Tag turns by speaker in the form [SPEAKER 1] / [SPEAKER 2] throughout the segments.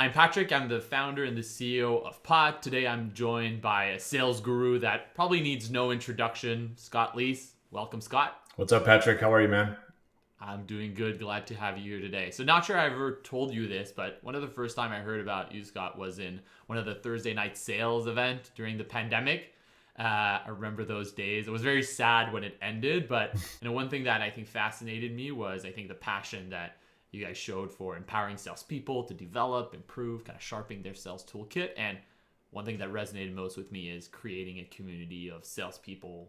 [SPEAKER 1] I'm Patrick. I'm the founder and the CEO of Pod. Today I'm joined by a sales guru that probably needs no introduction, Scott Leese. Welcome, Scott.
[SPEAKER 2] What's up, Patrick? How are you, man?
[SPEAKER 1] I'm doing good. Glad to have you here today. So not sure I ever told you this, but one of the first time I heard about you, Scott, was in one of the Thursday night sales event during the pandemic. I remember those days. It was very sad when it ended, but one thing that I think fascinated me was I think the passion that you guys showed for empowering salespeople to develop, improve, kind of sharpening their sales toolkit. And one thing that resonated most with me is creating a community of salespeople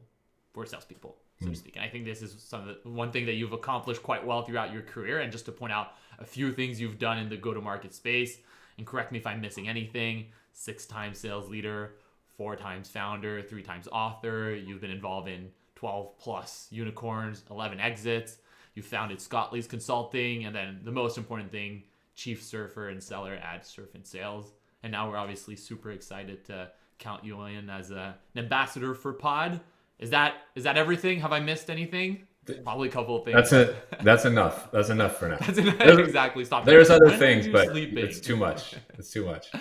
[SPEAKER 1] for salespeople, so to speak. And I think this is one thing that you've accomplished quite well throughout your career. And just to point out a few things you've done in the go-to-market space, and correct me if I'm missing anything: 6-time sales leader, 4 times founder, 3 times author. You've been involved in 12 plus unicorns, 11 exits. You founded Scott Leese Consulting, and then the most important thing, chief surfer and seller at Surf and Sales. And now we're obviously super excited to count you in as an ambassador for Pod. Is that everything? Have I missed anything? Probably a couple of things.
[SPEAKER 2] That's it. That's enough. That's enough for now.
[SPEAKER 1] Exactly. Stop.
[SPEAKER 2] There's other things, but it's too much. It's too much.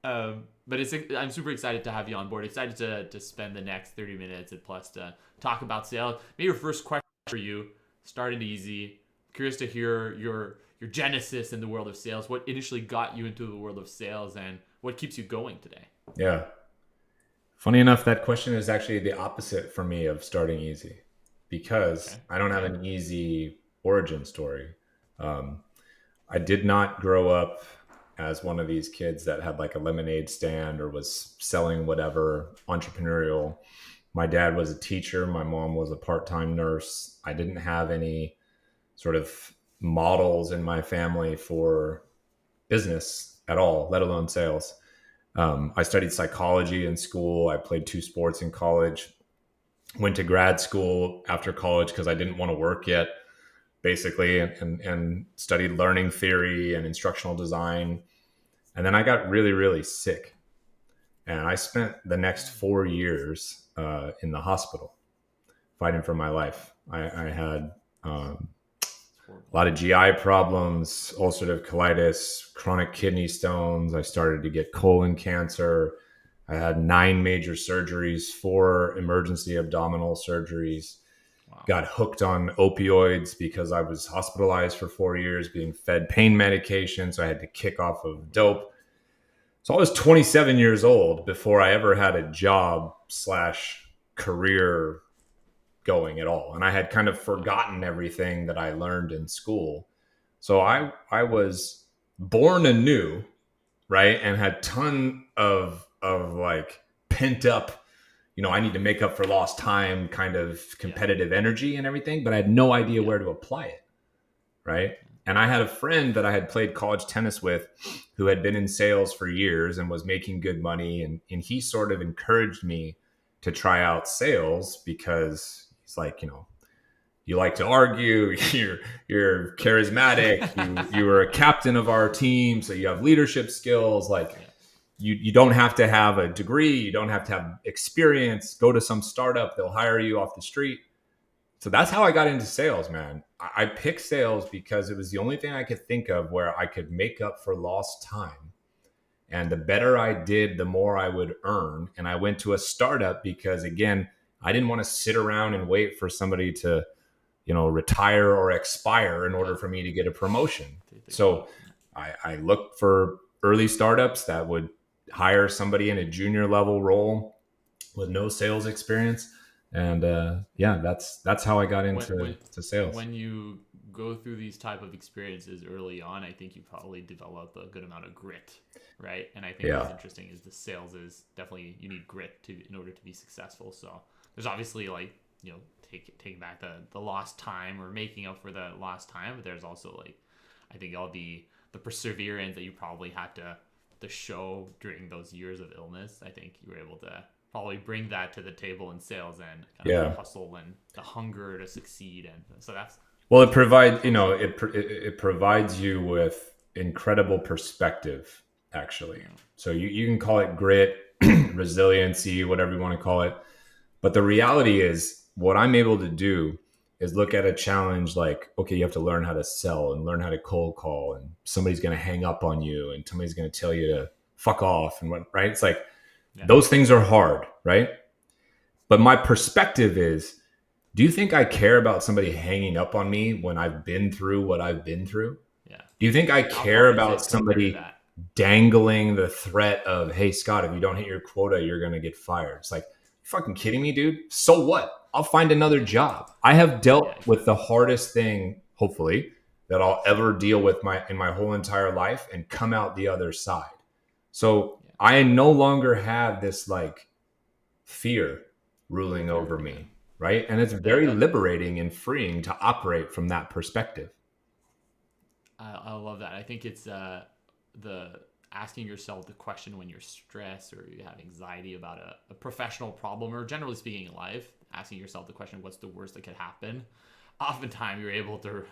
[SPEAKER 1] But I'm super excited to have you on board. Excited to spend the next 30 minutes and plus to talk about sales. Maybe your first question for you. Started easy. Curious to hear your genesis in the world of sales. What initially got you into the world of sales, and what keeps you going today?
[SPEAKER 2] Yeah. Funny enough, that question is actually the opposite for me of starting easy, because I don't have an easy origin story. I did not grow up as one of these kids that had like a lemonade stand or was selling whatever entrepreneurial. My dad was a teacher. My mom was a part-time nurse. I didn't have any sort of models in my family for business at all, let alone sales. I studied psychology in school. I played 2 sports in college. Went to grad school after college because I didn't want to work yet, basically, and studied learning theory and instructional design. And then I got really, really sick. And I spent the next 4 years in the hospital fighting for my life. I had a lot of GI problems, ulcerative colitis, chronic kidney stones. I started to get colon cancer. I had 9 major surgeries, 4 emergency abdominal surgeries. Wow. Got hooked on opioids because I was hospitalized for 4 years, being fed pain medication. So I had to kick off of dope. So I was 27 years old before I ever had a job/career going at all. And I had kind of forgotten everything that I learned in school. So I was born anew, right? And had ton of like pent up, I need to make up for lost time kind of competitive energy and everything, but I had no idea where to apply it, right? And I had a friend that I had played college tennis with who had been in sales for years and was making good money. And he sort of encouraged me to try out sales because he's like, you like to argue, you're charismatic, you were a captain of our team, so you have leadership skills. Like you don't have to have a degree, you don't have to have experience, go to some startup, they'll hire you off the street. So that's how I got into sales, man. I picked sales because it was the only thing I could think of where I could make up for lost time. And the better I did, the more I would earn. And I went to a startup because, again, I didn't want to sit around and wait for somebody to, retire or expire in order for me to get a promotion. So I looked for early startups that would hire somebody in a junior level role with no sales experience. And that's how I got into sales.
[SPEAKER 1] When you go through these type of experiences early on, I think you probably develop a good amount of grit, right? And I think what's interesting is the sales is definitely, you need grit in order to be successful. So there's obviously taking back the lost time or making up for the lost time, but there's also I think all the perseverance that you probably had to show during those years of illness. I think you were able to probably bring that to the table in sales and kind of the hustle and the hunger to succeed. And so that's
[SPEAKER 2] it provides it provides you with incredible perspective, actually. So you can call it grit, resiliency, whatever you want to call it, but the reality is what I'm able to do is look at a challenge like, okay, you have to learn how to sell and learn how to cold call, and somebody's going to hang up on you and somebody's going to tell you to fuck off and what, right? It's like,
[SPEAKER 1] Yeah.
[SPEAKER 2] those things are hard, right? But my perspective is, do you think I care about somebody hanging up on me when I've been through what I've been through?
[SPEAKER 1] Yeah.
[SPEAKER 2] Do you think I
[SPEAKER 1] How
[SPEAKER 2] care
[SPEAKER 1] far is
[SPEAKER 2] about
[SPEAKER 1] it compared to
[SPEAKER 2] somebody
[SPEAKER 1] that?
[SPEAKER 2] dangling the threat of, hey, Scott, if you don't hit your quota, you're going to get fired? It's like, you fucking kidding me, dude? So what? I'll find another job. I have dealt
[SPEAKER 1] Yeah,
[SPEAKER 2] with
[SPEAKER 1] exactly.
[SPEAKER 2] the hardest thing, hopefully, that I'll ever deal with in my whole entire life and come out the other side. So
[SPEAKER 1] Yeah.
[SPEAKER 2] I no longer have this like fear ruling
[SPEAKER 1] Fear.
[SPEAKER 2] over
[SPEAKER 1] Yeah.
[SPEAKER 2] me, right? And it's very
[SPEAKER 1] That
[SPEAKER 2] liberating and freeing to operate from that perspective.
[SPEAKER 1] I love that. I think it's the asking yourself the question when you're stressed or you have anxiety about a professional problem, or generally speaking in life, asking yourself the question, what's the worst that could happen? Oftentimes you're able to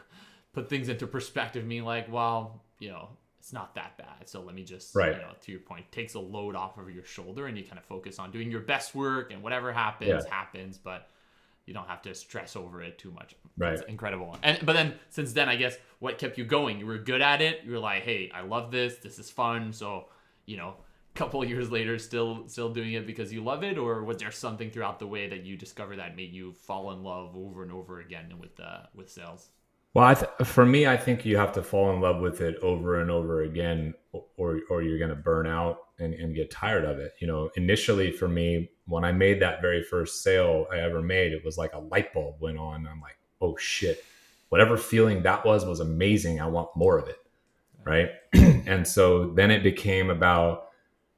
[SPEAKER 1] put things into perspective, meaning like, well, it's not that bad. So let me just,
[SPEAKER 2] Right.
[SPEAKER 1] to your point, takes a load off of your shoulder and you kind of focus on doing your best work, and whatever
[SPEAKER 2] Yeah.
[SPEAKER 1] happens, but you don't have to stress over it too much.
[SPEAKER 2] Right.
[SPEAKER 1] That's incredible. But then since then, I guess what kept you going? You were good at it. You were like, hey, I love this. This is fun. So, a couple of years later, still doing it because you love it, or was there something throughout the way that you discovered that made you fall in love over and over again with sales?
[SPEAKER 2] Well, for me, I think you have to fall in love with it over and over again, or you're going to burn out and get tired of it. Initially for me, when I made that very first sale I ever made, it was like a light bulb went on. I'm like, oh shit, whatever feeling that was amazing. I want more of it. Right. And so then it became about,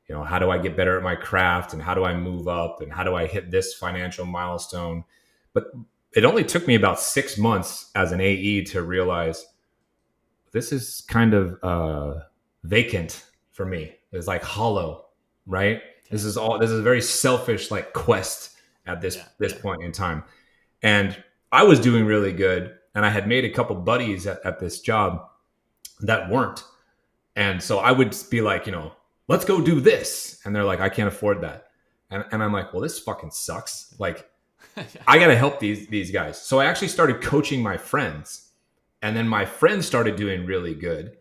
[SPEAKER 2] how do I get better at my craft, and how do I move up, and how do I hit this financial milestone? But it only took me about 6 months as an AE to realize this is kind of vacant for me. It's like hollow, right?
[SPEAKER 1] Okay.
[SPEAKER 2] This is a very selfish like quest at this
[SPEAKER 1] Yeah.
[SPEAKER 2] point in time. And I was doing really good, and I had made a couple buddies at this job that weren't. And so I would be like, let's go do this. And they're like, I can't afford that. And I'm like, well, this fucking sucks. Like,
[SPEAKER 1] Yeah.
[SPEAKER 2] I got to help these guys. So I actually started coaching my friends. And then my friends started doing really good.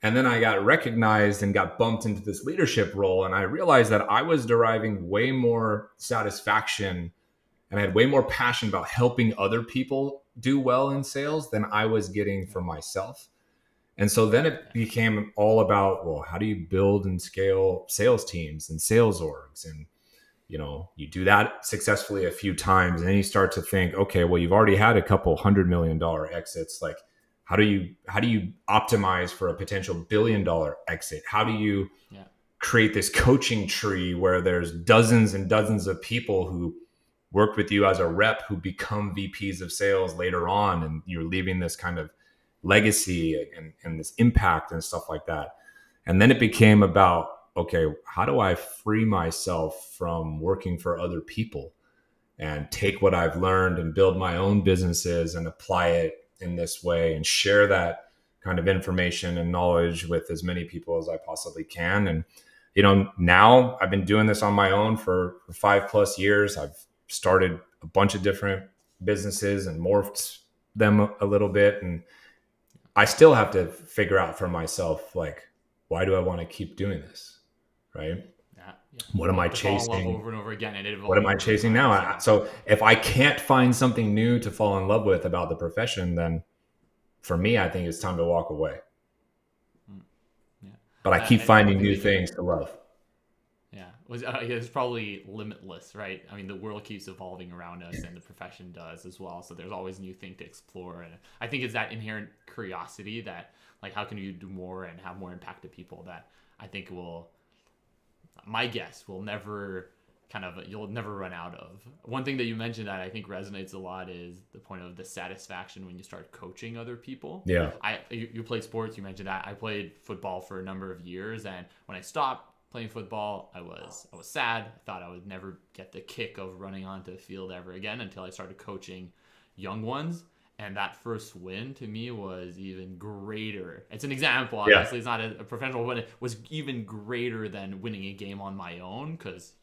[SPEAKER 2] And then I got recognized and got bumped into this leadership role. And I realized that I was deriving way more satisfaction, and I had way more passion about helping other people do well in sales than I was getting for myself. And so then it became all about, well, how do you build and scale sales teams and sales orgs? And, you do that successfully a few times, and then you start to think, okay, well, you've already had a couple $100 million exits. Like, how do you optimize for a potential $1 billion exit? How do you
[SPEAKER 1] Yeah.
[SPEAKER 2] create this coaching tree where there's dozens and dozens of people who worked with you as a rep who become VPs of sales later on, and you're leaving this kind of legacy and this impact and stuff like that. And then it became about, okay, how do I free myself from working for other people and take what I've learned and build my own businesses and apply it in this way and share that kind of information and knowledge with as many people as I possibly can. And, now I've been doing this on my own for 5+ years. I've started a bunch of different businesses and morphed them a little bit. And I still have to figure out for myself, like, why do I want to keep doing this? Right?
[SPEAKER 1] Yeah. Yeah.
[SPEAKER 2] What
[SPEAKER 1] You
[SPEAKER 2] am I
[SPEAKER 1] have to fall in love
[SPEAKER 2] chasing?
[SPEAKER 1] over and over again, and it
[SPEAKER 2] What am
[SPEAKER 1] evolves
[SPEAKER 2] I
[SPEAKER 1] over
[SPEAKER 2] chasing
[SPEAKER 1] time.
[SPEAKER 2] now? So if I can't find something new to fall in love with about the profession, then for me, I think it's time to walk away.
[SPEAKER 1] Yeah.
[SPEAKER 2] But I keep
[SPEAKER 1] And one
[SPEAKER 2] finding
[SPEAKER 1] thing
[SPEAKER 2] new
[SPEAKER 1] that you
[SPEAKER 2] things to love.
[SPEAKER 1] it's probably limitless, right? I mean, the world keeps evolving around us, and the profession does as well. So there's always new thing to explore, and I think it's that inherent curiosity that, like, how can you do more and have more impact to people, that I think my guess will never you'll never run out of. One thing that you mentioned that I think resonates a lot is the point of the satisfaction when you start coaching other people.
[SPEAKER 2] Yeah.
[SPEAKER 1] You played sports, you mentioned that. I played football for a number of years, and when I stopped playing football, I was sad. I thought I would never get the kick of running onto the field ever again until I started coaching young ones. And that first win to me was even greater. It's an example, obviously. Yeah. It's not a professional win. It was even greater than winning a game on my own, because,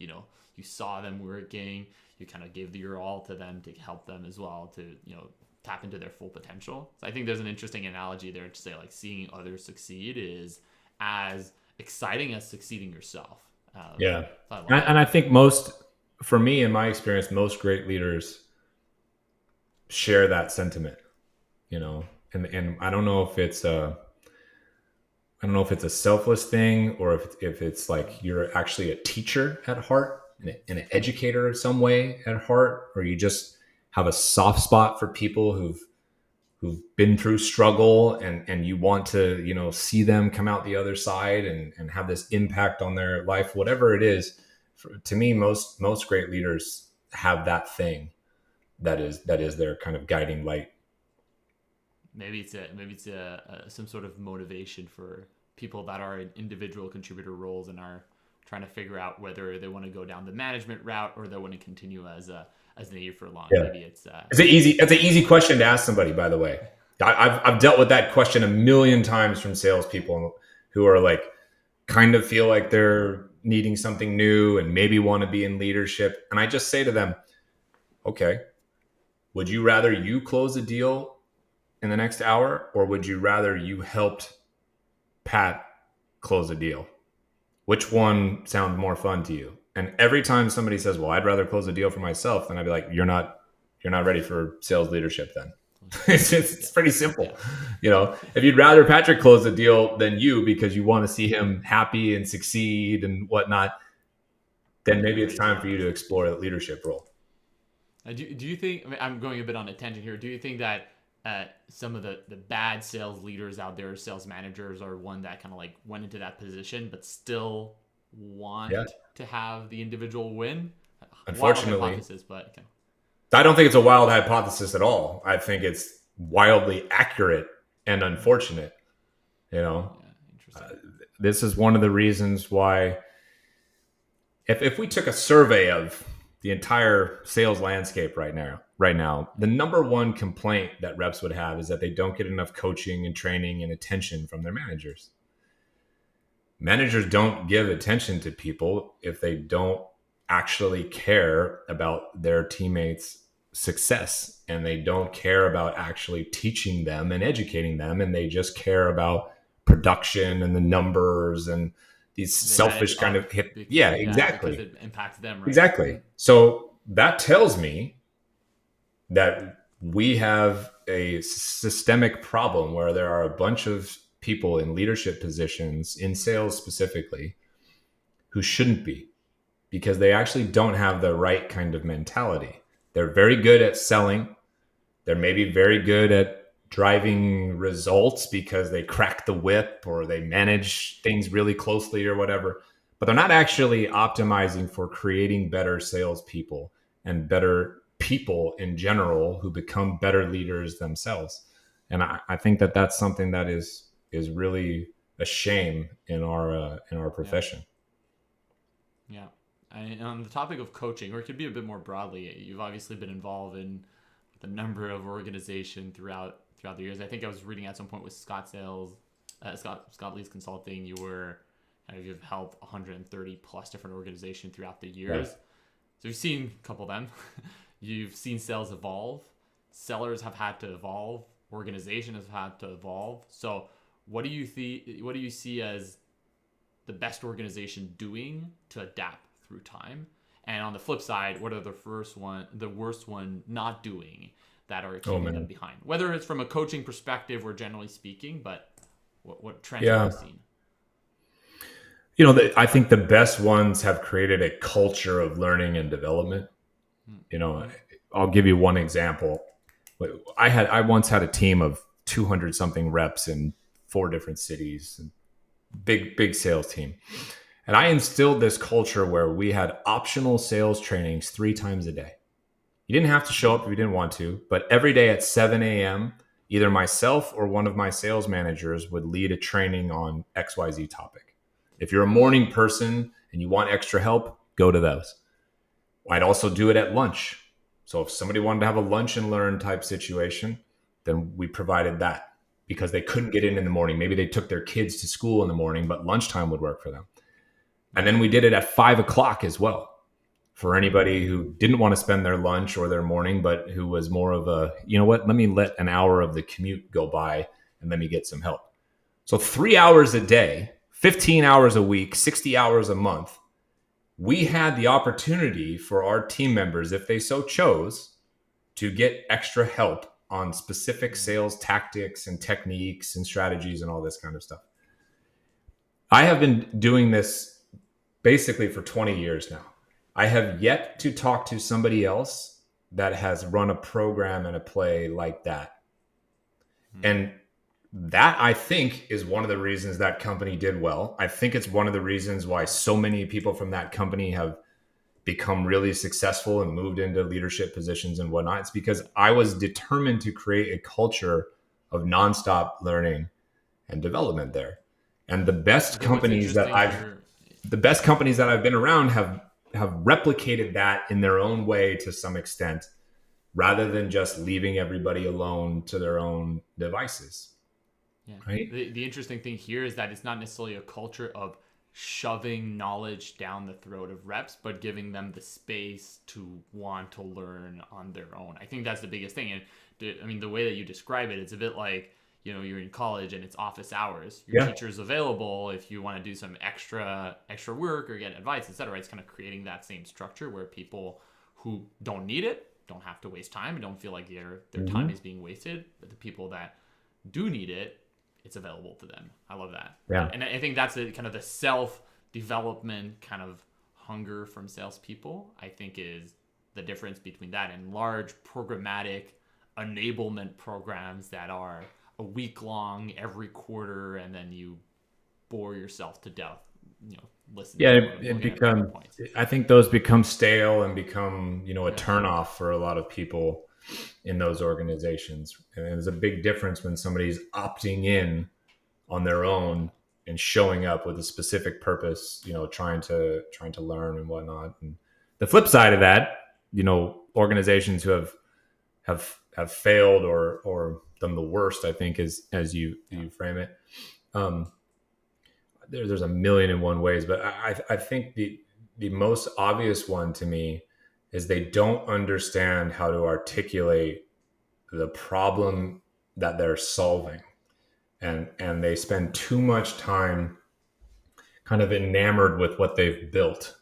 [SPEAKER 1] you saw them working. You kind of gave your all to them to help them as well, to, tap into their full potential. So I think there's an interesting analogy there to say like seeing others succeed is as exciting as succeeding yourself.
[SPEAKER 2] Yeah.
[SPEAKER 1] So I love
[SPEAKER 2] And
[SPEAKER 1] that.
[SPEAKER 2] I think for me, in my experience, most great leaders share that sentiment, you know, and I don't know if it's a selfless thing or if it's like you're actually a teacher at heart and an educator in some way at heart, or you just have a soft spot for people who've been through struggle and you want to, see them come out the other side and have this impact on their life, whatever it is. To me, most great leaders have that thing that is their kind of guiding light.
[SPEAKER 1] Maybe it's some sort of motivation for people that are in individual contributor roles and are trying to figure out whether they want to go down the management route or they want to continue as an leader for long.
[SPEAKER 2] Yeah.
[SPEAKER 1] Maybe it's
[SPEAKER 2] It's an easy question to ask somebody, by the way. I've dealt with that question a million times from salespeople who are like, kind of feel like they're needing something new and maybe want to be in leadership. And I just say to them, okay, would you rather you close a deal in the next hour, or would you rather you helped Pat close a deal? Which one sounds more fun to you? And every time somebody says, well, I'd rather close a deal for myself, then I'd be like, you're not ready for sales leadership then. It's pretty simple. If you'd rather Patrick close the deal than you because you want to see him happy and succeed and whatnot, then maybe it's time for you to explore the leadership role.
[SPEAKER 1] Do you think, I mean, I'm going a bit on a tangent here. Do you think that some of the bad sales leaders out there, sales managers, are one that kind of like went into that position but still want to have the individual win?
[SPEAKER 2] Unfortunately,
[SPEAKER 1] wild hypothesis, but okay.
[SPEAKER 2] I don't think it's a wild hypothesis at all. I think it's wildly accurate and unfortunate. This is one of the reasons why if we took a survey of the entire sales landscape right now, the number one complaint that reps would have is that they don't get enough coaching and training and attention from their managers. Managers don't give attention to people if they don't actually care about their teammates' success, and they don't care about actually teaching them and educating them, and they just care about production and the numbers and these selfish kind of exactly,
[SPEAKER 1] because it impacts them, right?
[SPEAKER 2] Exactly. So that tells me that we have a systemic problem where there are a bunch of people in leadership positions in sales specifically who shouldn't be, because they actually don't have the right kind of mentality. They're very good at selling. They're maybe very good at driving results because they crack the whip or they manage things really closely or whatever, but they're not actually optimizing for creating better salespeople and better people in general who become better leaders themselves. And I think that that's something that is really a shame in our profession.
[SPEAKER 1] Yeah. And on the topic of coaching, or it could be a bit more broadly, you've obviously been involved in the number of organizations throughout the years. I think I was reading at some point with Scott Leese Consulting, you've helped 130 plus different organizations throughout the years. Right. So you've seen a couple of them. You've seen sales evolve. Sellers have had to evolve. Organizations have had to evolve. So what do you see as the best organization doing to adapt through time? And on the flip side, what are the worst one not doing that are keeping them behind? Whether it's from a coaching perspective or generally speaking, but what trends have you seen?
[SPEAKER 2] I think the best ones have created a culture of learning and development. I'll give you one example. I once had a team of 200 something reps in 4 different cities, big sales team. And I instilled this culture where we had optional sales trainings 3 times a day. You didn't have to show up if you didn't want to, but every day at 7 a.m., either myself or one of my sales managers would lead a training on XYZ topic. If you're a morning person and you want extra help, go to those. I'd also do it at lunch. So if somebody wanted to have a lunch and learn type situation, then we provided that because they couldn't get in the morning. Maybe they took their kids to school in the morning, but lunchtime would work for them. And then we did it at 5 o'clock as well. for anybody who didn't want to spend their lunch or their morning, but who was more of a, you know what, let me let an hour of the commute go by and let me get some help. So 3 hours a day, 15 hours a week, 60 hours a month, we had the opportunity for our team members, if they so chose, to get extra help on specific sales tactics and techniques and strategies and all this kind of stuff. I have been doing this basically for 20 years now. I have yet to talk to somebody else that has run a program and a play like that. And that, I think, is one of the reasons that company did well. I think it's one of the reasons why so many people from that company have become really successful and moved into leadership positions and whatnot. It's because I was determined to create a culture of nonstop learning and development there. And the best companies that I've been around have replicated that in their own way to some extent, rather than just leaving everybody alone to their own devices.
[SPEAKER 1] Yeah.
[SPEAKER 2] Right.
[SPEAKER 1] The interesting thing here is that it's not necessarily a culture of shoving knowledge down the throat of reps, but giving them the space to want to learn on their own. I think that's the biggest thing. And I mean, the way that you describe it, it's a bit like, you're in college and it's office hours. Your teacher's available if you want to do some extra work or get advice, etc. It's kind of creating that same structure where people who don't need it don't have to waste time and don't feel like their time is being wasted. But the people that do need it, it's available to them. I love that.
[SPEAKER 2] Yeah.
[SPEAKER 1] And I think that's kind of the self-development kind of hunger from salespeople, I think, is the difference between that and large programmatic enablement programs that are a week long every quarter, and then you bore yourself to death, listen.
[SPEAKER 2] Yeah, it becomes, I think those become stale and become, a turnoff for a lot of people in those organizations. And there's a big difference when somebody's opting in on their own and showing up with a specific purpose, trying to learn and whatnot. And the flip side of that, organizations who have failed or done the worst, I think, is as you frame it. There's a million and one ways, but I think the most obvious one to me is they don't understand how to articulate the problem that they're solving. And they spend too much time kind of enamored with what they've built.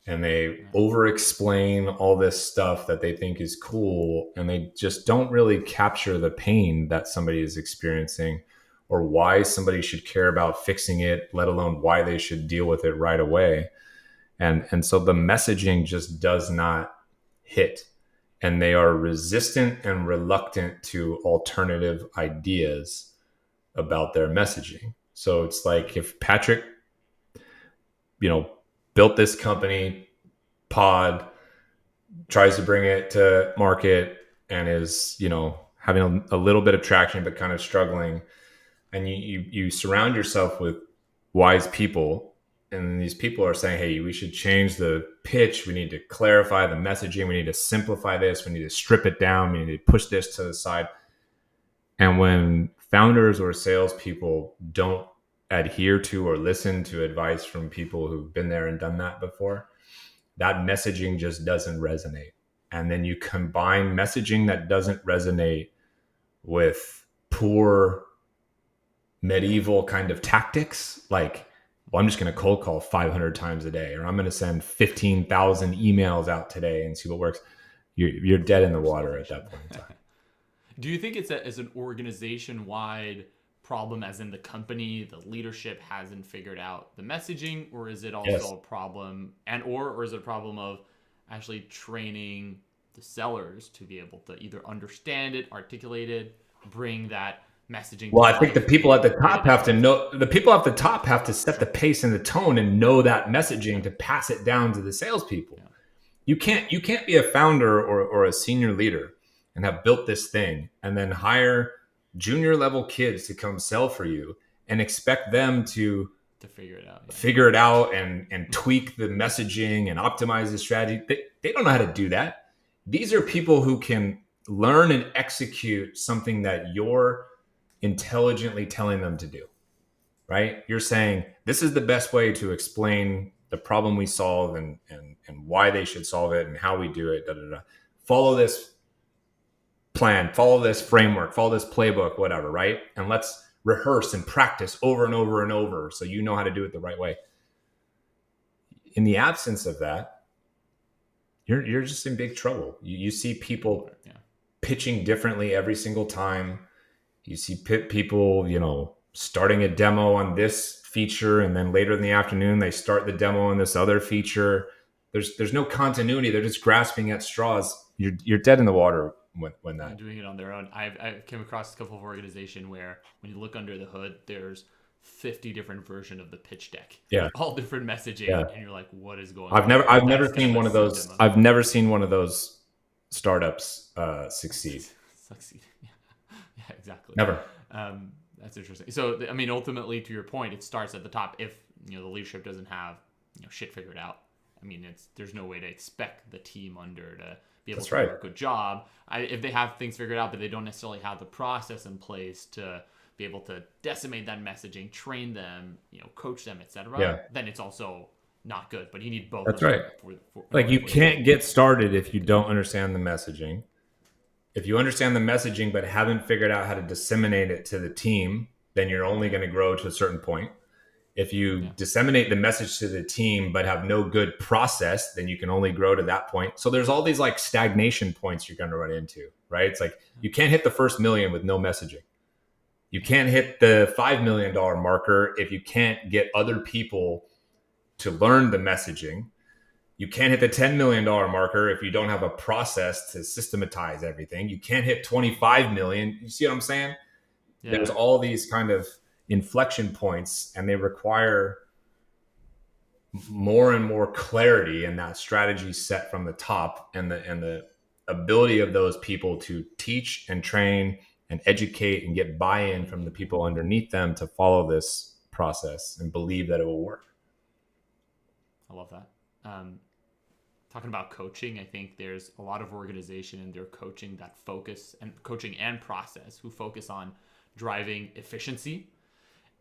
[SPEAKER 2] And they over-explain all this stuff that they think is cool. And they just don't really capture the pain that somebody is experiencing or why somebody should care about fixing it, let alone why they should deal with it right away. And so the messaging just does not hit. And they are resistant and reluctant to alternative ideas about their messaging. So it's like if Patrick, built this company, Pod, tries to bring it to market and is, having a little bit of traction, but kind of struggling. And you surround yourself with wise people. And these people are saying, hey, we should change the pitch. We need to clarify the messaging. We need to simplify this. We need to strip it down. We need to push this to the side. And when founders or salespeople don't adhere to or listen to advice from people who've been there and done that before, that messaging just doesn't resonate. And then you combine messaging that doesn't resonate with poor medieval kind of tactics, like, well, I'm just going to cold call 500 times a day, or I'm going to send 15,000 emails out today and see what works. You're dead in the water at that point in time.
[SPEAKER 1] Do you think it's an organization-wide problem, as in the company, the leadership hasn't figured out the messaging, or is it also a problem, or is it a problem of actually training the sellers to be able to either understand it, articulate it, bring that messaging?
[SPEAKER 2] Well, I think the people at the top have to know. The people at the top have to set the pace and the tone and know that messaging to pass it down to the salespeople. Yeah. You can't be a founder or a senior leader and have built this thing and then hire junior level kids to come sell for you and expect them to figure it out and tweak the messaging and optimize the strategy. They don't know how to do that. These are people who can learn and execute something that you're intelligently telling them to do, right? You're saying, this is the best way to explain the problem we solve and why they should solve it and how we do it. Da, da, da. Follow this plan, follow this framework, follow this playbook, whatever, right? And let's rehearse and practice over and over and over so you know how to do it the right way. In the absence of that, you're just in big trouble. You see people pitching differently every single time. You see people, starting a demo on this feature, and then later in the afternoon they start the demo on this other feature. There's no continuity. They're just grasping at straws. You're dead in the water when that.
[SPEAKER 1] Doing it on their own. I've came across a couple of organizations where when you look under the hood, there's 50 different versions of the pitch deck.
[SPEAKER 2] Yeah,
[SPEAKER 1] all different messaging, and you're like, what is going
[SPEAKER 2] on? I've never seen one of those. I've never seen one of those startups succeed.
[SPEAKER 1] Yeah, exactly.
[SPEAKER 2] Never.
[SPEAKER 1] That's interesting. So, I mean, ultimately, to your point, it starts at the top. If the leadership doesn't have shit figured out, I mean, there's no way to expect the team under to be able to do a good job. If they have things figured out, but they don't necessarily have the process in place to be able to decimate that messaging, train them, coach them, etc. Then it's also not good. But you need both.
[SPEAKER 2] That's right. You can't get started if you don't understand the messaging. If you understand the messaging but haven't figured out how to disseminate it to the team, then you're only going to grow to a certain point. If you disseminate the message to the team but have no good process, then you can only grow to that point. So there's all these like stagnation points you're going to run into, right? It's like you can't hit the first million with no messaging. You can't hit the $5 million marker if you can't get other people to learn the messaging. You can't hit the $10 million marker if you don't have a process to systematize everything. You can't hit 25 million. You see what I'm saying? Yeah. There's all these kind of inflection points, and they require more and more clarity in that strategy set from the top, and the ability of those people to teach and train and educate and get buy-in from the people underneath them to follow this process and believe that it will work.
[SPEAKER 1] I love that. Talking about coaching, I think there's a lot of organization in their coaching that focus and coaching and process who focus on driving efficiency,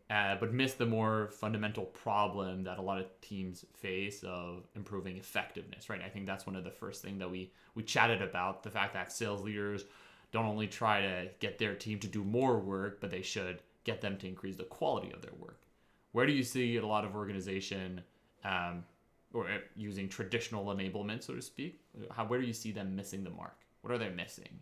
[SPEAKER 1] but miss the more fundamental problem that a lot of teams face of improving effectiveness, right? I think that's one of the first things that we chatted about, the fact that sales leaders don't only try to get their team to do more work, but they should get them to increase the quality of their work. Where do you see a lot of organization or using traditional enablement, so to speak? Where do you see them missing the mark? What are they missing?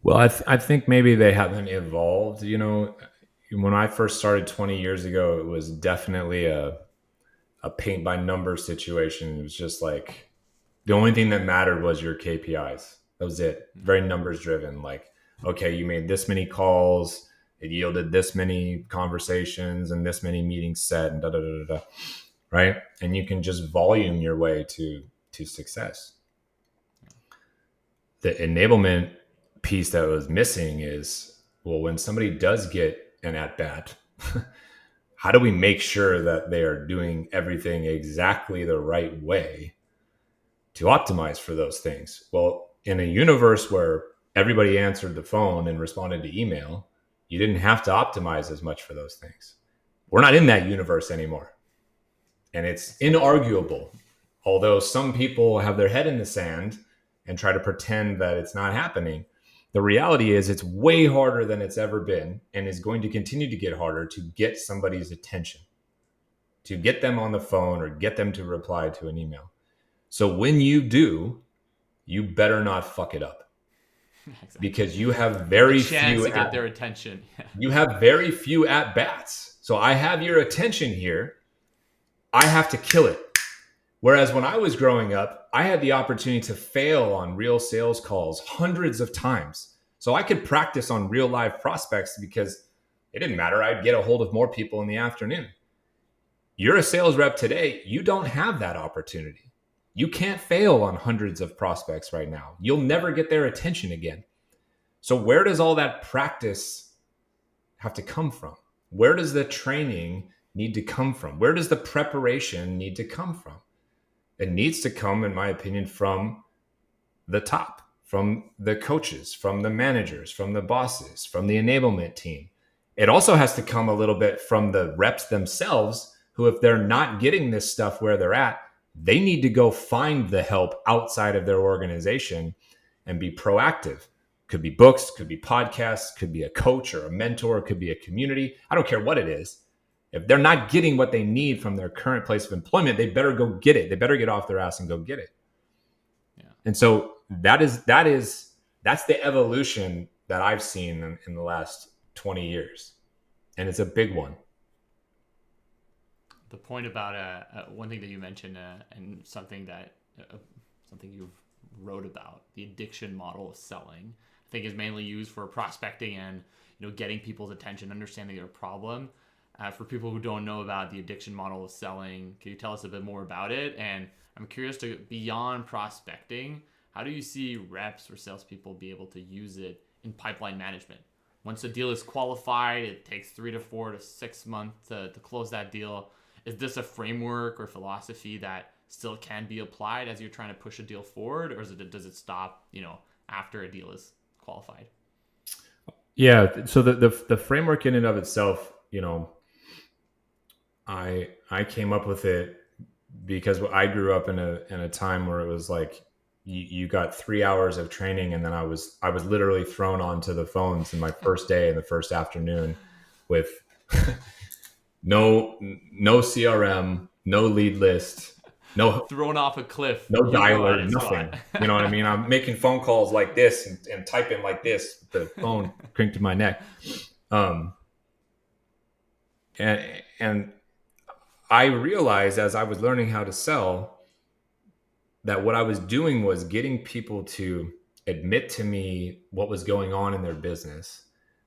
[SPEAKER 2] Well, I think maybe they haven't evolved. When I first started 20 years ago, it was definitely a paint by numbers situation. It was just like the only thing that mattered was your KPIs. That was it. Very numbers driven. Like, okay, you made this many calls, it yielded this many conversations and this many meetings set, and da da da da. Right? And you can just volume your way to success. The enablement piece that was missing is, well, when somebody does get an at-bat, how do we make sure that they are doing everything exactly the right way to optimize for those things? Well, in a universe where everybody answered the phone and responded to email, you didn't have to optimize as much for those things. We're not in that universe anymore. And it's inarguable, although some people have their head in the sand and try to pretend that it's not happening. The reality is it's way harder than it's ever been, and is going to continue to get harder to get somebody's attention, to get them on the phone or get them to reply to an email. So when you do, you better not fuck it up. Exactly. Because you have very few
[SPEAKER 1] to get their attention.
[SPEAKER 2] You have very few at bats. So I have your attention here. I have to kill it. Whereas when I was growing up, I had the opportunity to fail on real sales calls hundreds of times. So I could practice on real live prospects because it didn't matter. I'd get a hold of more people in the afternoon. You're a sales rep today. You don't have that opportunity. You can't fail on hundreds of prospects right now. You'll never get their attention again. So where does all that practice have to come from? Where does the training need to come from? Where does the preparation need to come from? It needs to come, in my opinion, from the top, from the coaches, from the managers, from the bosses, from the enablement team. It also has to come a little bit from the reps themselves who, if they're not getting this stuff where they're at, they need to go find the help outside of their organization and be proactive. Could be books, could be podcasts, could be a coach or a mentor, could be a community. I don't care what it is. If they're not getting what they need from their current place of employment, they better go get it. They better get off their ass and go get it.
[SPEAKER 1] Yeah.
[SPEAKER 2] And so that's the evolution that I've seen in the last 20 years. And it's a big one.
[SPEAKER 1] The point about one thing that you mentioned and something you wrote about, the addiction model of selling, I think is mainly used for prospecting and getting people's attention, understanding their problem. For people who don't know about the addiction model of selling, can you tell us a bit more about it? And I'm curious to, beyond prospecting, how do you see reps or salespeople be able to use it in pipeline management? Once a deal is qualified, it takes 3 to 4 to 6 months to close that deal. Is this a framework or philosophy that still can be applied as you're trying to push a deal forward, or does it stop, after a deal is qualified?
[SPEAKER 2] Yeah. So the framework in and of itself, I came up with it because I grew up in a time where it was like you got 3 hours of training, and then I was literally thrown onto the phones in my first day in the first afternoon with no CRM, no lead list, no
[SPEAKER 1] thrown off a cliff,
[SPEAKER 2] no dialer, nothing. You know what I mean? I'm making phone calls like this and typing like this, the phone crinked to my neck. And I realized as I was learning how to sell that what I was doing was getting people to admit to me what was going on in their business,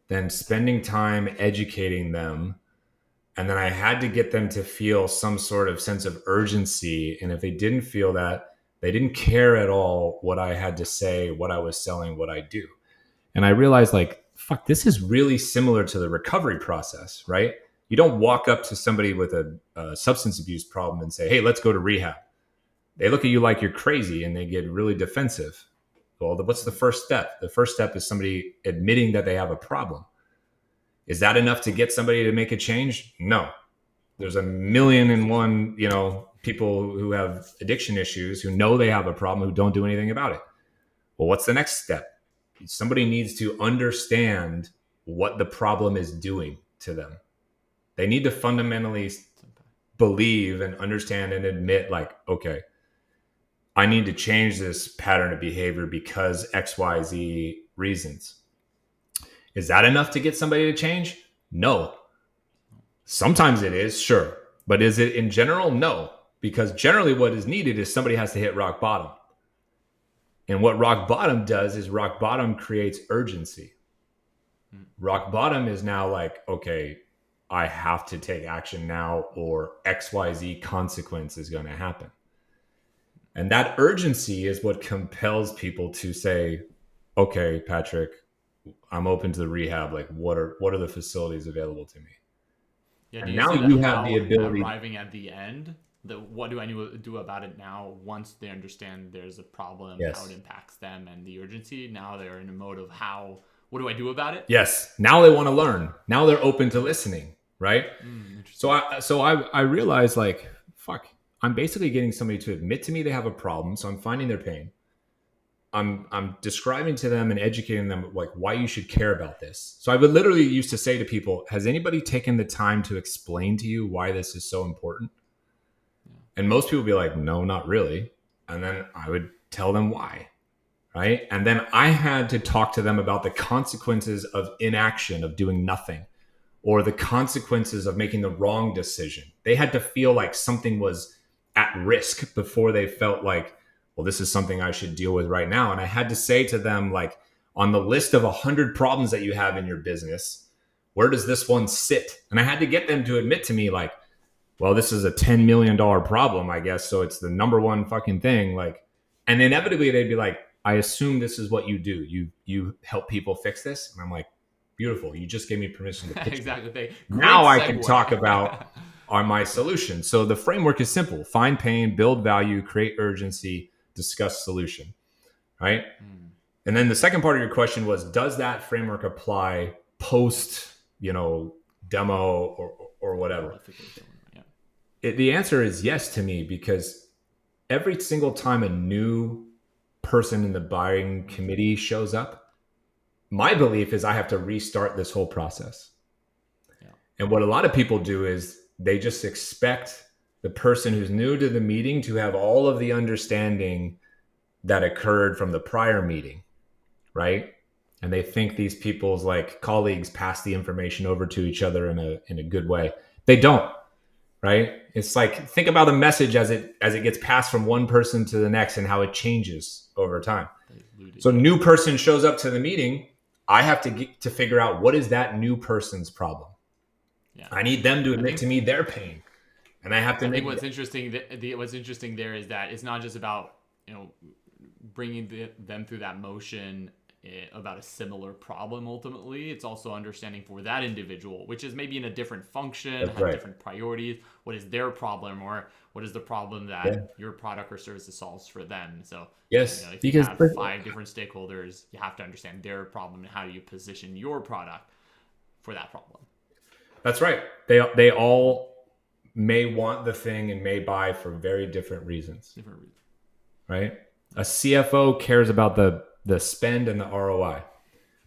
[SPEAKER 2] then spending time educating them. And then I had to get them to feel some sort of sense of urgency. And if they didn't feel that, they didn't care at all what I had to say, what I was selling, what I do. And I realized fuck, this is really similar to the recovery process, right? You don't walk up to somebody with a substance abuse problem and say, hey, let's go to rehab. They look at you like you're crazy and they get really defensive. Well, what's the first step? The first step is somebody admitting that they have a problem. Is that enough to get somebody to make a change? No. There's 1,000,001, people who have addiction issues who know they have a problem who don't do anything about it. Well, what's the next step? Somebody needs to understand what the problem is doing to them. They need to fundamentally believe and understand and admit okay, I need to change this pattern of behavior because XYZ reasons. Is that enough to get somebody to change? No. Sometimes it is, sure. But is it in general? No. Because generally what is needed is somebody has to hit rock bottom. And what rock bottom does is rock bottom creates urgency. Rock bottom is now okay, I have to take action now or XYZ consequence is going to happen. And that urgency is what compels people to say, okay, Patrick, I'm open to the rehab. What are the facilities available to me?
[SPEAKER 1] Yeah,
[SPEAKER 2] and now you have the ability.
[SPEAKER 1] Arriving at the end, what do I need to do about it now? Once they understand there's a problem,
[SPEAKER 2] yes,
[SPEAKER 1] how it impacts them, and the urgency. Now they're in a mode of what do I do about it?
[SPEAKER 2] Yes. Now they want to learn. Now they're open to listening, right? So I realized fuck, I'm basically getting somebody to admit to me they have a problem. So I'm finding their pain. I'm describing to them and educating them why you should care about this. So I would literally used to say to people, has anybody taken the time to explain to you why this is so important? Yeah. And most people would be like, no, not really. And then I would tell them why, right? And then I had to talk to them about the consequences of inaction, of doing nothing, or the consequences of making the wrong decision. They had to feel like something was at risk before they felt well, this is something I should deal with right now. And I had to say to them, on the list of 100 problems that you have in your business, where does this one sit? And I had to get them to admit to me well, this is a $10 million problem, I guess. So it's the number one fucking thing. And inevitably they'd be like, I assume this is what you do. You help people fix this. And I'm like, beautiful. You just gave me permission to pitch.
[SPEAKER 1] Exactly.
[SPEAKER 2] Now I can talk about my solution. So the framework is simple. Find pain, build value, create urgency, discuss solution, right? And then the second part of your question was, does that framework apply post, demo or whatever? The answer is yes to me, because every single time a new person in the buying committee shows up, my belief is I have to restart this whole process.
[SPEAKER 1] Yeah.
[SPEAKER 2] And what a lot of people do is they just expect the person who's new to the meeting to have all of the understanding that occurred from the prior meeting, right? And they think these people's like colleagues pass the information over to each other in a good way. They don't, right? It's like, think about a message as it gets passed from one person to the next and how it changes over time. So new person shows up to the meeting, I have to get to figure out what is that new person's problem. Yeah. I need them to admit to me their pain, and I have to.
[SPEAKER 1] I think what's interesting there is that it's not just about bringing them through that motion about a similar problem. Ultimately, it's also understanding for that individual, which is maybe in a different function, have different priorities. What is their problem, or what is the problem that your product or service solves for them? So
[SPEAKER 2] yes,
[SPEAKER 1] if you have 5 different stakeholders, you have to understand their problem and how do you position your product for that problem.
[SPEAKER 2] That's right. They all may want the thing and may buy for very different reasons. Right? A CFO cares about the spend and the ROI.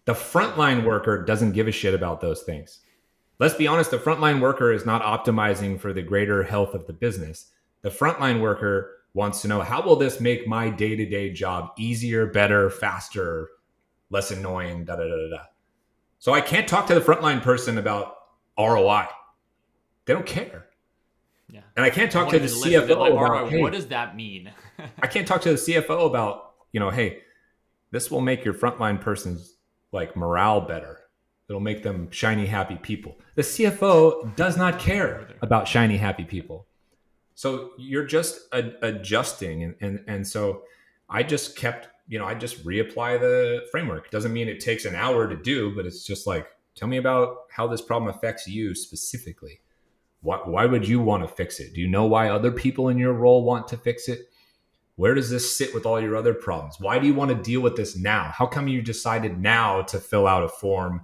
[SPEAKER 2] The frontline worker doesn't give a shit about those things. Let's be honest, the frontline worker is not optimizing for the greater health of the business. The frontline worker wants to know, how will this make my day-to-day job easier, better, faster, less annoying, da da da da. So I can't talk to the frontline person about ROI. They don't care.
[SPEAKER 1] Yeah.
[SPEAKER 2] And I can't talk to the CFO about,
[SPEAKER 1] hey, what does that mean?
[SPEAKER 2] I can't talk to the CFO about, hey, this will make your frontline person's like morale better. It'll make them shiny, happy people. The CFO does not care about shiny, happy people. So you're just adjusting. And so I just kept, I just reapply the framework. It doesn't mean it takes an hour to do, but it's just like, tell me about how this problem affects you specifically. Why would you want to fix it? Do you know why other people in your role want to fix it? Where does this sit with all your other problems? Why do you want to deal with this now? How come you decided now to fill out a form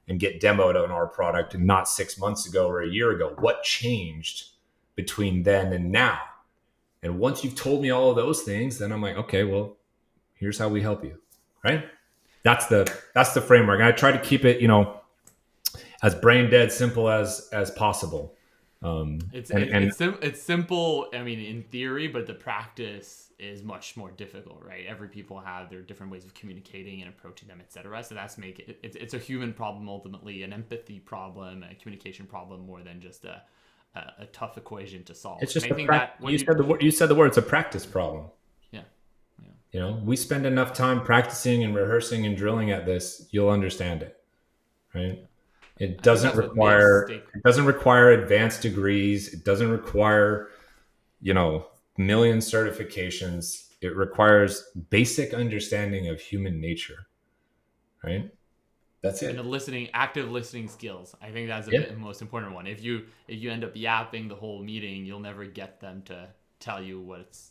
[SPEAKER 2] and get demoed on our product and not 6 months ago or a year ago? What changed between then and now? And once you've told me all of those things, then I'm like, okay, well, here's how we help you, right? That's the framework. And I try to keep it, as brain dead simple as possible.
[SPEAKER 1] It's simple. I mean, in theory, but the practice is much more difficult, right? Every people have their different ways of communicating and approaching them, etc. So that's it's a human problem, ultimately, an empathy problem, a communication problem, more than just a tough equation to solve.
[SPEAKER 2] It's just you said the word. It's a practice problem.
[SPEAKER 1] Yeah.
[SPEAKER 2] We spend enough time practicing and rehearsing and drilling at this, you'll understand it, right? It doesn't require advanced degrees. It doesn't require, million certifications. It requires basic understanding of human nature, right? That's it.
[SPEAKER 1] And active listening skills. I think that's the most important one. If you end up yapping the whole meeting, you'll never get them to tell you what's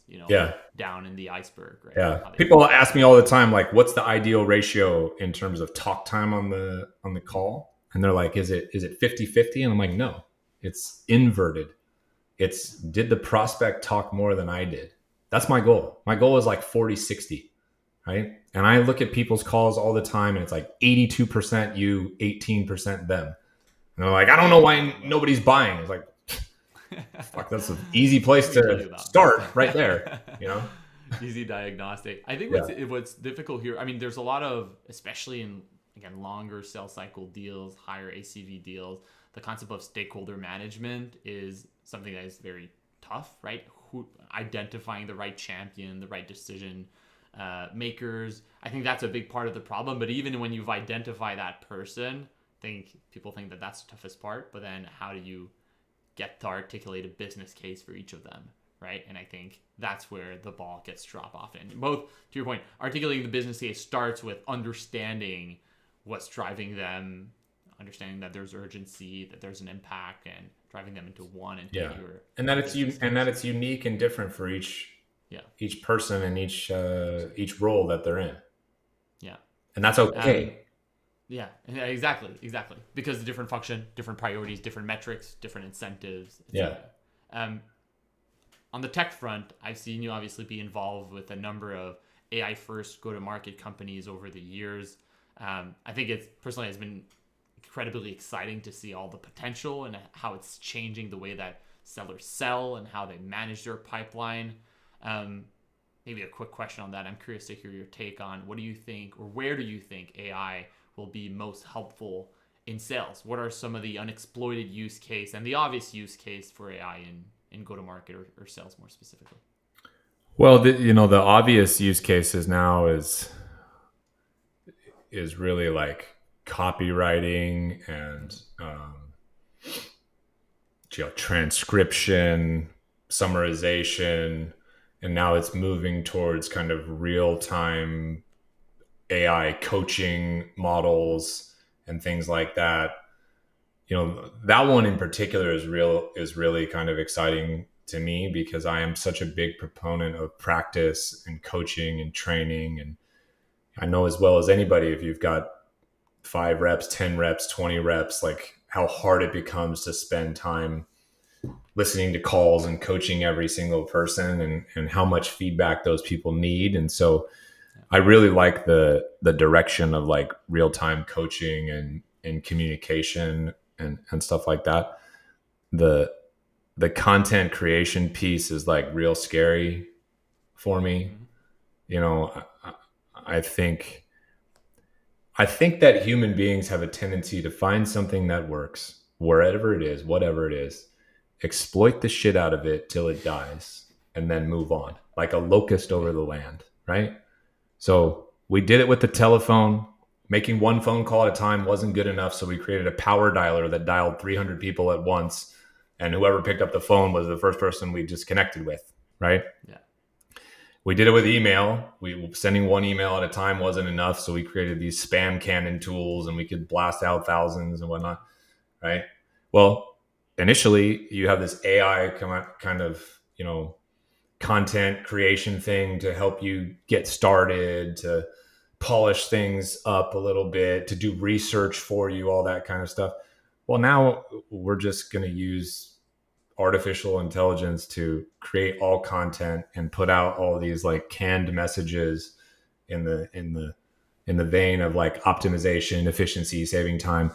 [SPEAKER 1] down in the iceberg, right?
[SPEAKER 2] Yeah. People ask me all the time, like, what's the ideal ratio in terms of talk time on the call? And they're like, is it 50-50? And I'm like, no, it's inverted. It's, did the prospect talk more than I did? That's my goal. My goal is like 40-60, right? And I look at people's calls all the time and it's like 82% you, 18% them. And they're like, I don't know why nobody's buying. It's like, fuck, that's an easy place to start right there,
[SPEAKER 1] Easy diagnostic. I think what's difficult here, I mean, there's a lot of, especially in, again, longer sales cycle deals, higher ACV deals, the concept of stakeholder management is something that is very tough, right? Identifying the right champion, the right decision makers. I think that's a big part of the problem. But even when you've identified that person, people think that that's the toughest part. But then how do you get to articulate a business case for each of them, right? And I think that's where the ball gets dropped off. And both, to your point, articulating the business case starts with understanding what's driving them, understanding that there's urgency, that there's an impact, and driving them into one and
[SPEAKER 2] and that it's unique and different for each person and each role that they're in.
[SPEAKER 1] Yeah,
[SPEAKER 2] and that's okay.
[SPEAKER 1] Exactly. Because the different function, different priorities, different metrics, different incentives.
[SPEAKER 2] Yeah.
[SPEAKER 1] Um, on the tech front, I've seen you obviously be involved with a number of AI first go to market companies over the years. I think it's personally has been incredibly exciting to see all the potential and how it's changing the way that sellers sell and how they manage their pipeline. Um, Maybe a quick question on that. I'm curious to hear your take on what do you think, or where do you think AI will be most helpful in sales? What are some of the unexploited use case and the obvious use case for AI in go to market or sales more specifically?
[SPEAKER 2] Well, the obvious use cases now is really like copywriting and transcription, summarization, and now it's moving towards kind of real time AI coaching models and things like that. That one in particular is really kind of exciting to me because I am such a big proponent of practice and coaching and training. And I know as well as anybody, if you've got 5 reps, 10 reps, 20 reps, like how hard it becomes to spend time listening to calls and coaching every single person, and how much feedback those people need. And so I really like the direction of like real-time coaching and communication and stuff like that. The content creation piece is like real scary for me.
[SPEAKER 1] Mm-hmm.
[SPEAKER 2] You know, I think that human beings have a tendency to find something that works wherever it is, whatever it is, exploit the shit out of it till it dies, and then move on like a locust over the land, right? So we did it with the telephone. Making one phone call at a time wasn't good enough, so we created a power dialer that dialed 300 people at once, and whoever picked up the phone was the first person we just connected with, right?
[SPEAKER 1] Yeah.
[SPEAKER 2] We did it with email. Sending one email at a time wasn't enough, so we created these spam cannon tools, and we could blast out thousands and whatnot, right? Well, initially, you have this AI kind of content creation thing to help you get started, to polish things up a little bit, to do research for you, all that kind of stuff. Well, now we're just going to use artificial intelligence to create all content and put out all these like canned messages in the vein of like optimization, efficiency, saving time.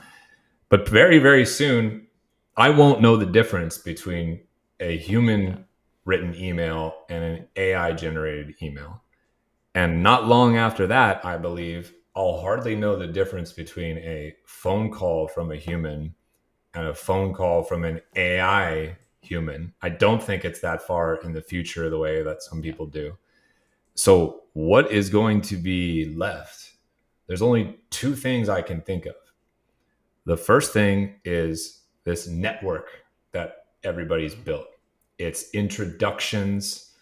[SPEAKER 2] But very, very soon, I won't know the difference between a human written email and an AI generated email. And not long after that, I believe I'll hardly know the difference between a phone call from a human and a phone call from an AI human. I don't think it's that far in the future the way that some people do. So what is going to be left? There's only 2 things I can think of. The first thing is this network that everybody's built. It's introductions,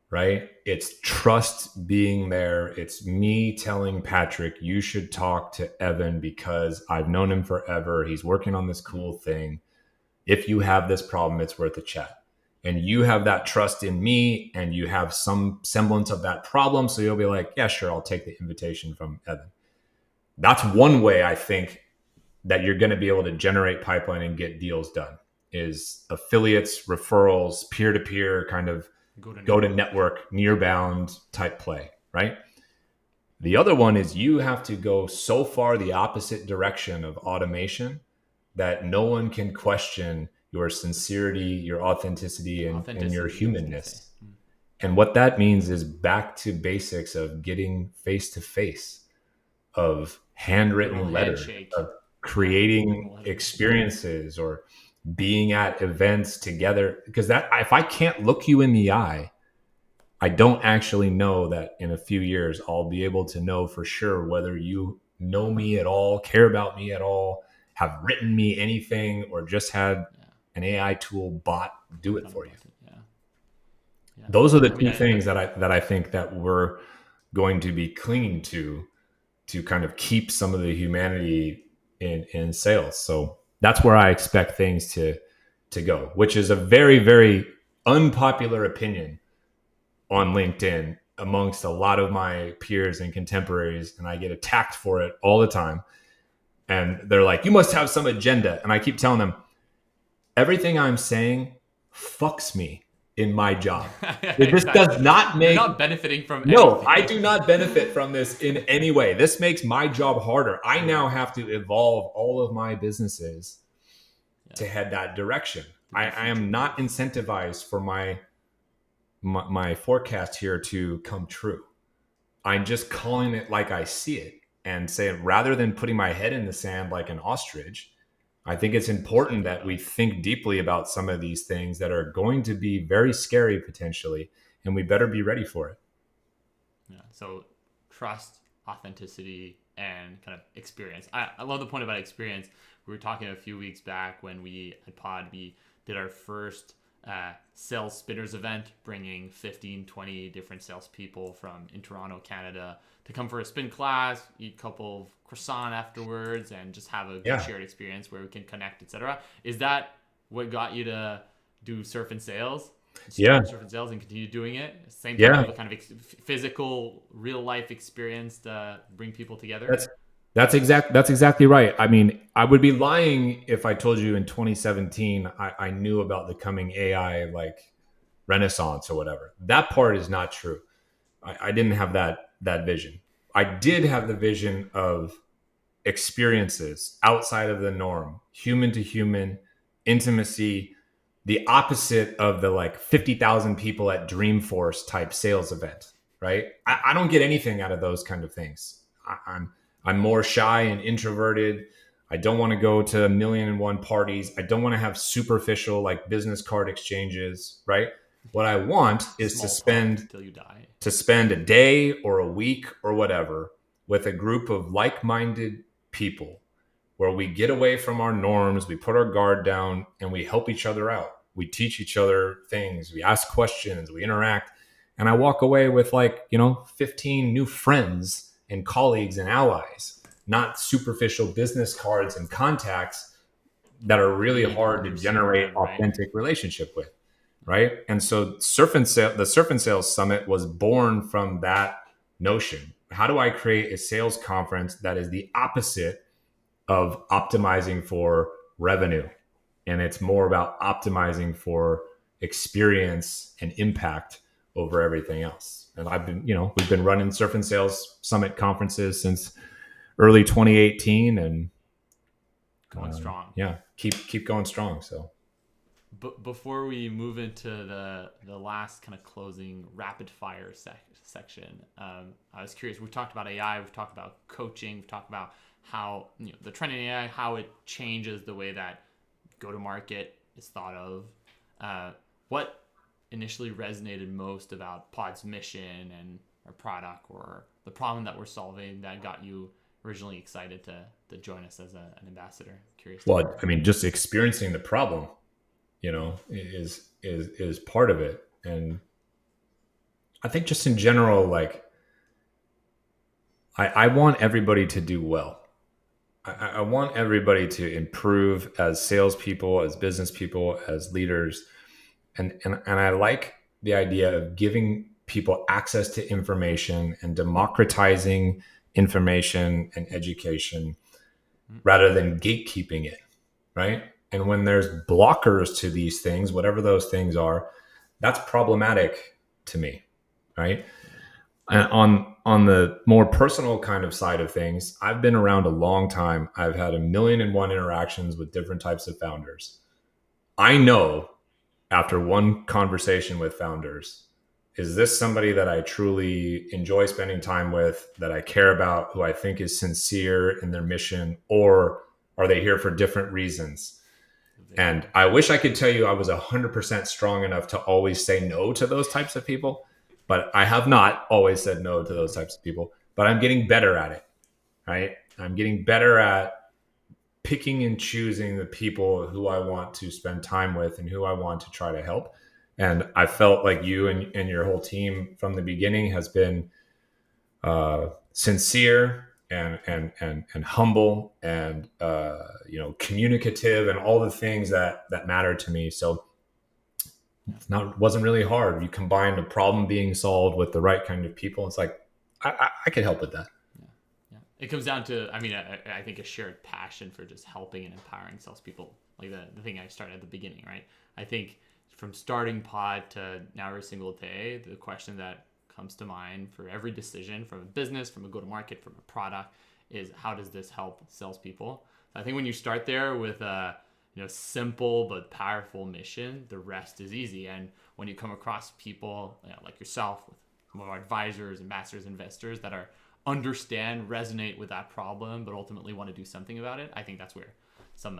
[SPEAKER 2] right? It's trust being there. It's me telling Patrick, you should talk to Evan because I've known him forever. He's working on this cool thing. If you have this problem, it's worth a chat. And you have that trust in me and you have some semblance of that problem. So you'll be like, yeah, sure, I'll take the invitation from Evan. That's one way I think that you're going to be able to generate pipeline and get deals done, is affiliates, referrals, peer-to-peer kind of go to network, near bound type play, right? The other one is you have to go so far the opposite direction of automation that no one can question your sincerity, your authenticity, and your humanness. And what that means is back to basics of getting face-to-face, of handwritten letters, of creating experiences, or being at events together. Because that, if I can't look you in the eye, I don't actually know that in a few years I'll be able to know for sure whether you know me at all, care about me at all, have written me anything, or just had an AI tool bot do it for you. Those are the 2 things that I think that we're going to be clinging to kind of keep some of the humanity in sales. So that's where I expect things to go, which is a very, very unpopular opinion on LinkedIn amongst a lot of my peers and contemporaries. And I get attacked for it all the time. And they're like, you must have some agenda. And I keep telling them, everything I'm saying fucks me in my job. This
[SPEAKER 1] Exactly.
[SPEAKER 2] does not
[SPEAKER 1] You're
[SPEAKER 2] make
[SPEAKER 1] not benefiting from
[SPEAKER 2] no,
[SPEAKER 1] anything.
[SPEAKER 2] I do not benefit from this in any way. This makes my job harder. I now have to evolve all of my businesses
[SPEAKER 1] Yeah.
[SPEAKER 2] to head that direction.
[SPEAKER 1] To be
[SPEAKER 2] I am not
[SPEAKER 1] future-proof.
[SPEAKER 2] incentivized for my forecast here to come true. I'm just calling it like I see it and saying, rather than putting my head in the sand like an ostrich, I think it's important that we think deeply about some of these things that are going to be very scary potentially, and we better be ready for it.
[SPEAKER 1] Yeah. So trust, authenticity, and kind of experience. I love the point about experience. We were talking a few weeks back when we at Pod, we did our first sales spinners event, bringing 15, 20 different salespeople from in Toronto, Canada, to come for a spin class, eat a couple of croissant afterwards, and just have a good
[SPEAKER 2] Yeah.
[SPEAKER 1] shared experience where we can connect, etc. Is that what got you to do surf and sales?
[SPEAKER 2] Yeah.
[SPEAKER 1] Start surf and sales and continue doing it? Same type
[SPEAKER 2] Yeah.
[SPEAKER 1] of kind of physical, real life experience to bring people together?
[SPEAKER 2] That's that's exactly right. I mean, I would be lying if I told you in 2017 I knew about the coming AI like renaissance or whatever. That part is not true. I didn't have that vision. I did have the vision of experiences outside of the norm, human to human, intimacy, the opposite of the like 50,000 people at Dreamforce type sales event, right? I don't get anything out of those kind of things. I'm more shy and introverted. I don't want to go to 1,000,001 parties. I don't want to have superficial like business card exchanges, right? What I want is
[SPEAKER 1] Small talk till you die.
[SPEAKER 2] to spend a day or a week or whatever with a group of like-minded people where we get away from our norms, we put our guard down, and we help each other out. We teach each other things, we ask questions, we interact. And I walk away with 15 new friends and colleagues and allies, not superficial business cards and contacts that are really
[SPEAKER 1] Need
[SPEAKER 2] hard to
[SPEAKER 1] under
[SPEAKER 2] generate
[SPEAKER 1] CRM, right?
[SPEAKER 2] authentic relationship with. Right. And so the Surf and Sales Summit was born from that notion. How do I create a sales conference that is the opposite of optimizing for revenue? And it's more about optimizing for experience and impact over everything else. And we've been running Surf and Sales Summit conferences since early 2018, and
[SPEAKER 1] Going strong.
[SPEAKER 2] yeah, keep going strong. So
[SPEAKER 1] But before we move into the last kind of closing rapid fire section, I was curious. We've talked about AI, we've talked about coaching, we've talked about how the trend in AI, how it changes the way that go to market is thought of. What initially resonated most about Pod's mission and our product, or the problem that we're solving, that got you originally excited to join us as an ambassador? Curious.
[SPEAKER 2] well, I mean, just experiencing the problem, is part of it. And I think just in general, like I want everybody to do well. I want everybody to improve as salespeople, as business people, as leaders. And I like the idea of giving people access to information and democratizing information and education rather than gatekeeping it, right? And when there's blockers to these things, whatever those things are, that's problematic to me, right? And on the more personal kind of side of things, I've been around a long time. I've had 1,000,001 interactions with different types of founders. I know after one conversation with founders, is this somebody that I truly enjoy spending time with, that I care about, who I think is sincere in their mission, or are they here for different reasons? And I wish I could tell you I was 100% strong enough to always say no to those types of people, but I have not always said no to those types of people. But I'm getting better at it, right? I'm getting better at picking and choosing the people who I want to spend time with and who I want to try to help. And I felt like you and your whole team from the beginning has been sincere and humble and communicative and all the things that matter to me. So wasn't really hard. You combine a problem being solved with the right kind of people. It's like I could help with that.
[SPEAKER 1] Yeah. It comes down to, I mean, I think a shared passion for just helping and empowering salespeople, like the thing I started at the beginning, right? I think from starting pod to now every single day, the question that comes to mind for every decision from a business, from a go-to-market, from a product is how does this help salespeople? I think when you start there with a simple but powerful mission, the rest is easy. And when you come across people like yourself, with some of our advisors, ambassadors, investors that understand, resonate with that problem, but ultimately want to do something about it, I think that's where some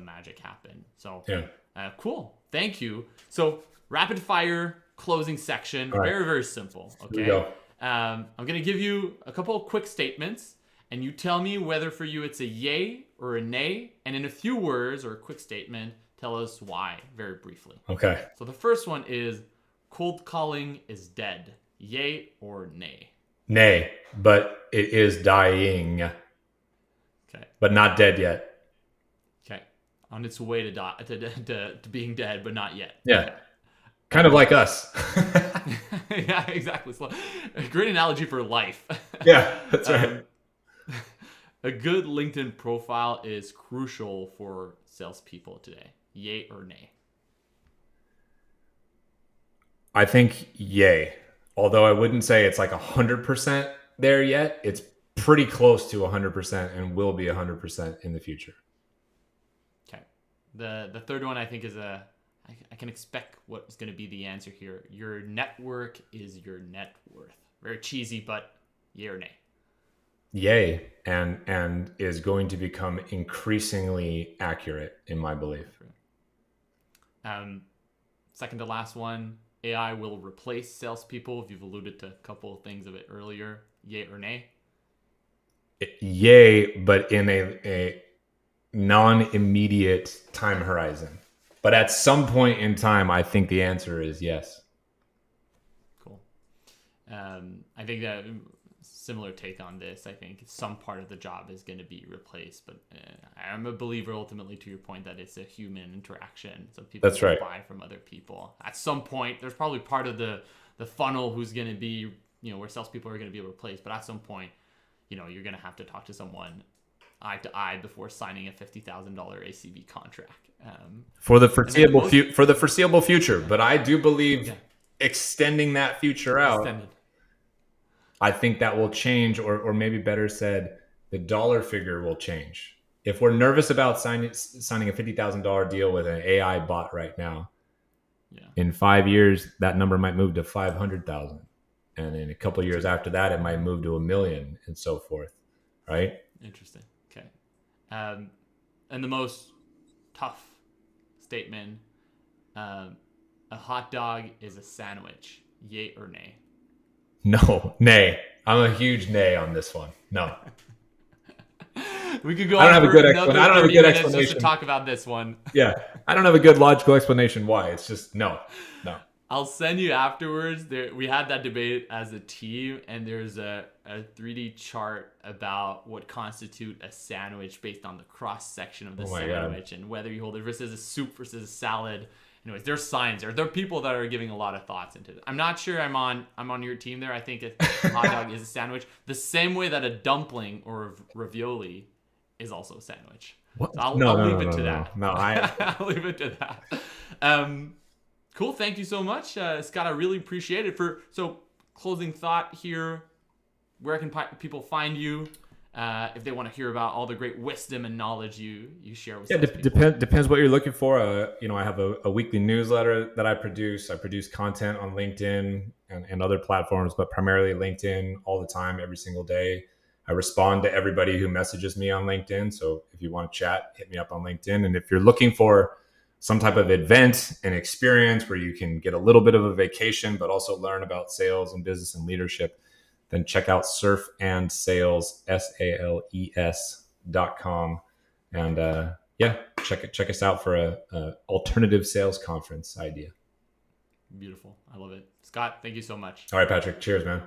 [SPEAKER 1] magic happen. So cool. Thank you. So rapid fire closing section,
[SPEAKER 2] right.
[SPEAKER 1] Very, very simple. Okay. I'm going to give you a couple of quick statements and you tell me whether for you it's a yay or a nay. And in a few words or a quick statement, tell us why very briefly.
[SPEAKER 2] Okay.
[SPEAKER 1] So the first one is cold calling is dead. Yay or nay?
[SPEAKER 2] Nay, but it is dying.
[SPEAKER 1] Okay.
[SPEAKER 2] But not dead yet.
[SPEAKER 1] Okay. On its way to being dead, but not yet.
[SPEAKER 2] Yeah.
[SPEAKER 1] Okay.
[SPEAKER 2] Kind of like us.
[SPEAKER 1] Yeah, exactly. A great analogy for life.
[SPEAKER 2] Yeah, that's right.
[SPEAKER 1] A good LinkedIn profile is crucial for salespeople today. Yay or nay?
[SPEAKER 2] I think yay. Although I wouldn't say it's like 100% there yet. It's pretty close to 100% and will be 100% in the future.
[SPEAKER 1] Okay. The third one I think is I can expect what's going to be the answer here. Your network is your net worth. Very cheesy, but yay or nay?
[SPEAKER 2] Yay, and is going to become increasingly accurate in my belief.
[SPEAKER 1] Second to last one, AI will replace salespeople. You've alluded to a couple of things of it earlier. Yay or nay?
[SPEAKER 2] Yay, but in a non-immediate time horizon. But at some point in time, I think the answer is yes.
[SPEAKER 1] Cool. I think that similar take on this. I think some part of the job is going to be replaced, but I'm a believer ultimately to your point that it's a human interaction. So people buy from other people. At some point, there's probably part of the funnel who's going to be, where salespeople are going to be replaced. But at some point, you're going to have to talk to someone eye to eye before signing a $50,000 ACV contract.
[SPEAKER 2] For the foreseeable future. But I do believe extending that future out, I think that will change, or maybe better said, the dollar figure will change. If we're nervous about signing a $50,000 deal with an AI bot right now, in 5 years, that number might move to 500,000. And in a couple of years after that, it might move to $1 million and so forth. Right?
[SPEAKER 1] Interesting. Okay. And the most tough statement, a hot dog is a sandwich. Yay or nay?
[SPEAKER 2] No, nay. I'm a huge nay on this one. No.
[SPEAKER 1] We could go
[SPEAKER 2] I don't have a good
[SPEAKER 1] explanation just to talk about this one.
[SPEAKER 2] Yeah. I don't have a good logical explanation why. It's just no.
[SPEAKER 1] I'll send you afterwards. We had that debate as a team, and there's a 3D chart about what constitute a sandwich based on the cross section of the sandwich and whether you hold it versus a soup versus a salad. Anyways, there's science there. There are people that are giving a lot of thoughts into it. I'm not sure I'm on your team there. I think a hot dog is a sandwich, the same way that a dumpling or a ravioli is also a sandwich.
[SPEAKER 2] What?
[SPEAKER 1] So I'll leave it to that. I'll leave it to that. Cool. Thank you so much, Scott. I really appreciate it. So closing thought here, where can people find you? If they want to hear about all the great wisdom and knowledge you share with
[SPEAKER 2] depends what you're looking for. I have a weekly newsletter that I produce. I produce content on LinkedIn and other platforms, but primarily LinkedIn all the time, every single day. I respond to everybody who messages me on LinkedIn. So if you want to chat, hit me up on LinkedIn. And if you're looking for some type of event and experience where you can get a little bit of a vacation, but also learn about sales and business and leadership, then check out surfandsales, SALES.com. And check us out for a alternative sales conference idea.
[SPEAKER 1] Beautiful. I love it. Scott, thank you so much.
[SPEAKER 2] All right, Patrick. Cheers, man.